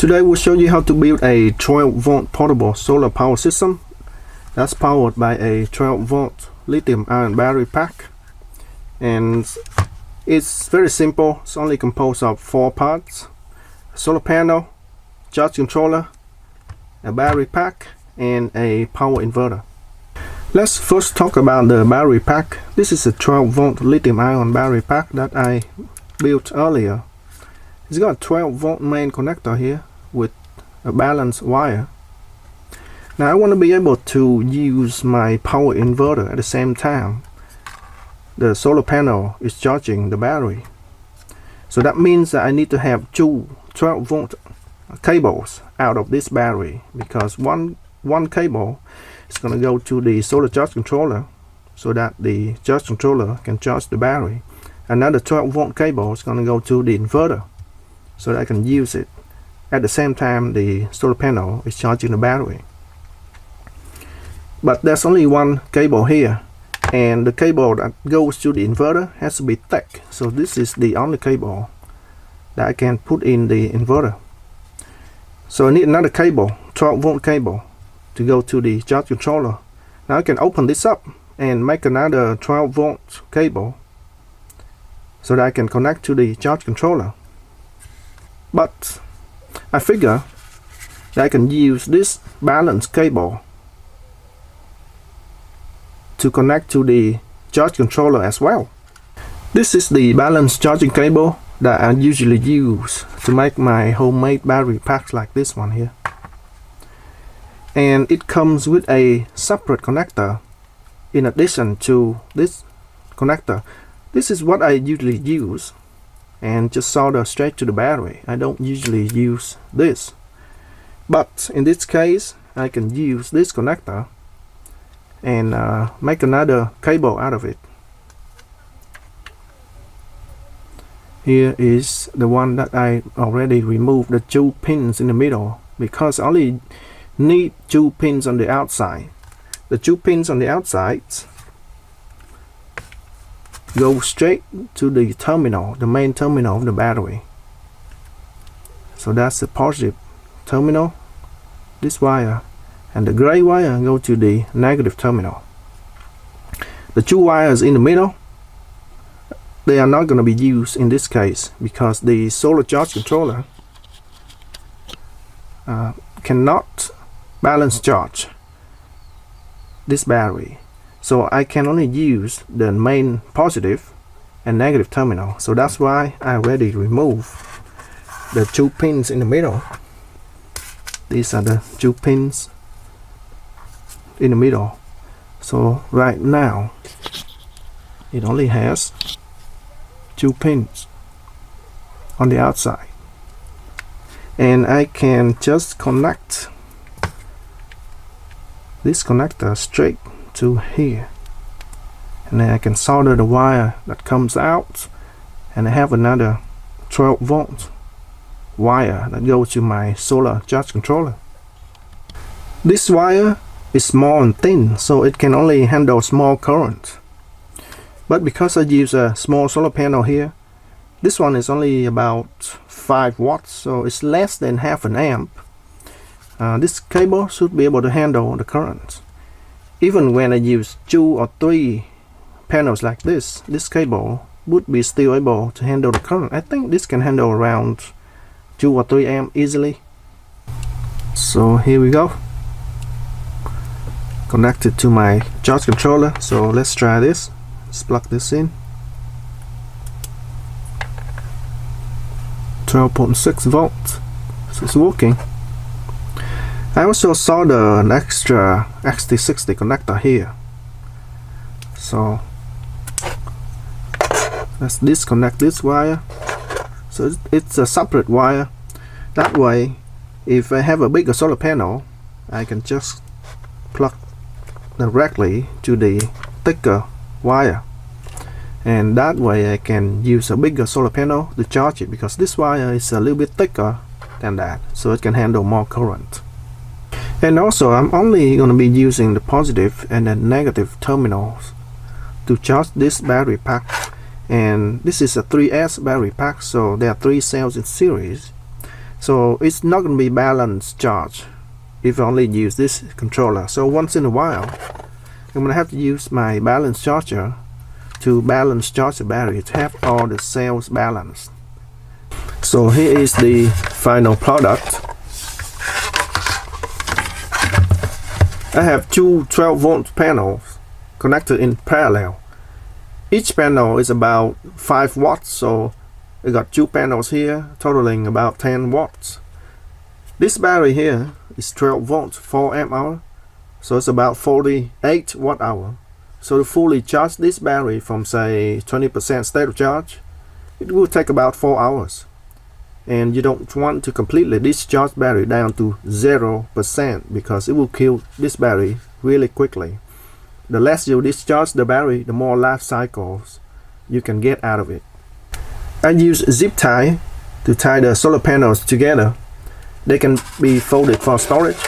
Today we'll show you how to build a 12-volt portable solar power system that's powered by a 12-volt lithium-ion battery pack, and it's very simple. It's only composed of 4 parts: a solar panel, charge controller, a battery pack, and a power inverter. Let's first talk about the battery pack. This is a 12-volt lithium-ion battery pack that I built earlier. It's got a 12-volt main connector here with a balanced wire. Now I want to be able to use my power inverter at the same time the solar panel is charging the battery. So that means that I need to have 2 12-volt cables out of this battery, because one cable is going to go to the solar charge controller so that the charge controller can charge the battery. Another 12-volt cable is going to go to the inverter so that I can use it at the same time the solar panel is charging the battery. But there's only one cable here, and the cable that goes to the inverter has to be thick. So this is the only cable that I can put in the inverter. So I need another cable, 12-volt cable, to go to the charge controller. Now I can open this up and make another 12-volt cable so that I can connect to the charge controller. But I figure that I can use this balanced cable to connect to the charge controller as well. This is the balanced charging cable that I usually use to make my homemade battery packs like this one here. And it comes with a separate connector in addition to this connector. This is what I usually use, and just solder straight to the battery. I don't usually use this, but in this case I can use this connector and make another cable out of it. Here is the one that I already removed the 2 pins in the middle, because I only need 2 pins on the outside. The 2 pins on the outside go straight to the terminal, the main terminal of the battery. So that's the positive terminal, this wire, and the gray wire go to the negative terminal. The 2 wires in the middle, they are not going to be used in this case, because the solar charge controller cannot balance charge this battery. So I can only use the main positive and negative terminal. So that's why I already removed the 2 pins in the middle. These are the 2 pins in the middle. So right now it only has 2 pins on the outside, and I can just connect this connector straight to here, and then I can solder the wire that comes out, and I have another 12-volt wire that goes to my solar charge controller. This wire is small and thin, so it can only handle small current. But because I use a small solar panel here, this one is only about 5 watts, so it's less than half an amp. This cable should be able to handle the current. Even when I use 2 or 3 panels like this cable would be still able to handle the current. I think this can handle around 2 or 3 amp easily. So here we go, connected to my charge controller. So let's try this. Let's plug this in. 12.6 volts. So it's working. I also solder an extra XT60 connector here. So let's disconnect this wire. So it's a separate wire. That way, if I have a bigger solar panel, I can just plug directly to the thicker wire, and that way I can use a bigger solar panel to charge it, because this wire is a little bit thicker than that, so it can handle more current. And also I'm only going to be using the positive and the negative terminals to charge this battery pack, and this is a 3S battery pack, so there are 3 cells in series. So it's not going to be balanced charge if I only use this controller. So once in a while I'm going to have to use my balance charger to balance charge the battery to have all the cells balanced. So here is the final product. I have two 12-volt panels connected in parallel. Each panel is about 5 watts, so I got 2 panels here totaling about 10 watts. This battery here is 12 volts, 4 amp hour, so it's about 48 watt hour. So to fully charge this battery from say 20% state of charge, it will take about 4 hours. And you don't want to completely discharge battery down to 0% because it will kill this battery really quickly. The less you discharge the battery, the more life cycles you can get out of it. I use zip tie to tie the solar panels together. They can be folded for storage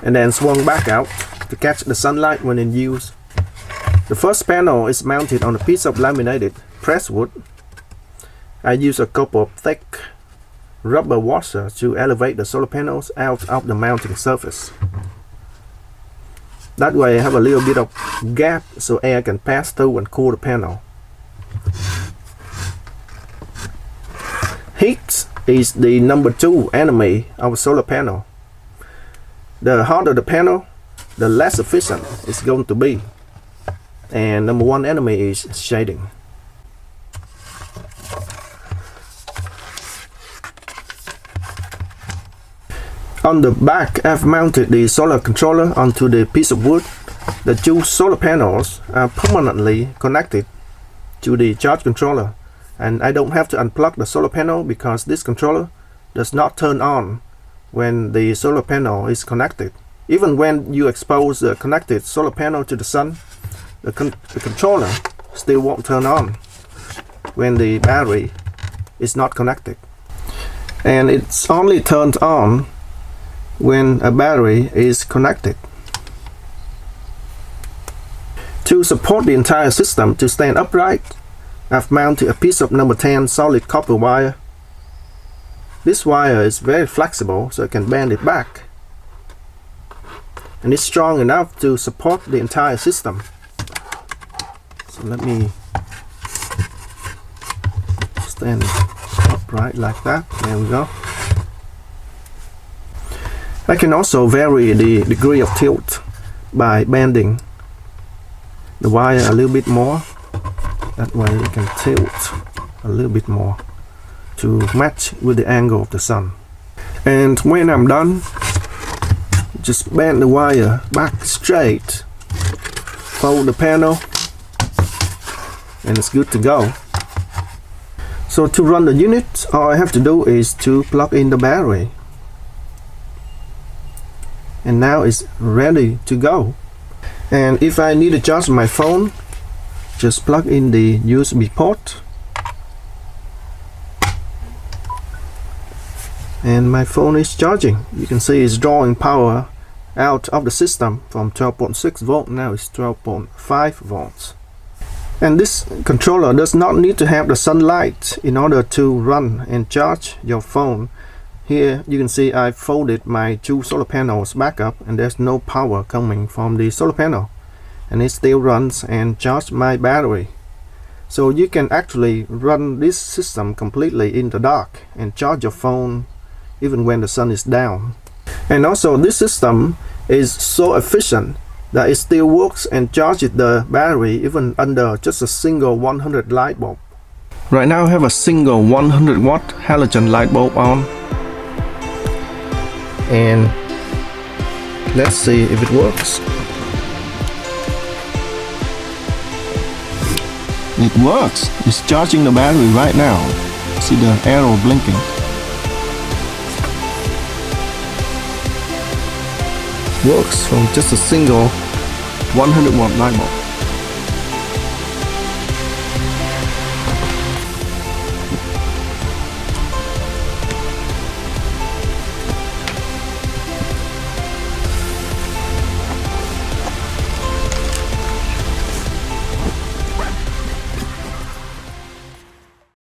and then swung back out to catch the sunlight when in use. The first panel is mounted on a piece of laminated pressed wood. I use a couple of thick rubber washers to elevate the solar panels out of the mounting surface. That way I have a little bit of gap so air can pass through and cool the panel. Heat is the number 2 enemy of a solar panel. The harder the panel, the less efficient it's going to be. And number 1 enemy is shading. On the back, I've mounted the solar controller onto the piece of wood. The 2 solar panels are permanently connected to the charge controller, and I don't have to unplug the solar panel because this controller does not turn on when the solar panel is connected. Even when you expose the connected solar panel to the sun, the controller still won't turn on when the battery is not connected. And it's only turned on when a battery is connected. To support the entire system to stand upright, I've mounted a piece of number 10 solid copper wire. This wire is very flexible, so I can bend it back, and it's strong enough to support the entire system. So let me stand upright like that. There we go. I can also vary the degree of tilt by bending the wire a little bit more. That way it can tilt a little bit more to match with the angle of the sun. And when I'm done, just bend the wire back straight, fold the panel, and it's good to go. So to run the unit, all I have to do is to plug in the battery. And now it's ready to go. And if I need to charge my phone, just plug in the USB port and my phone is charging. You can see it's drawing power out of the system from 12.6 volt, now it's 12.5 volts. And this controller does not need to have the sunlight in order to run and charge your phone. Here you can see I folded my 2 solar panels back up, and there's no power coming from the solar panel, and it still runs and charges my battery. So you can actually run this system completely in the dark and charge your phone even when the sun is down. And also this system is so efficient that it still works and charges the battery even under just a single 100 light bulb. Right now I have a single 100 watt halogen light bulb on, and let's see if it works. It works. It's charging the battery right now. See the arrow blinking. Works from just a single 100 watt light bulb.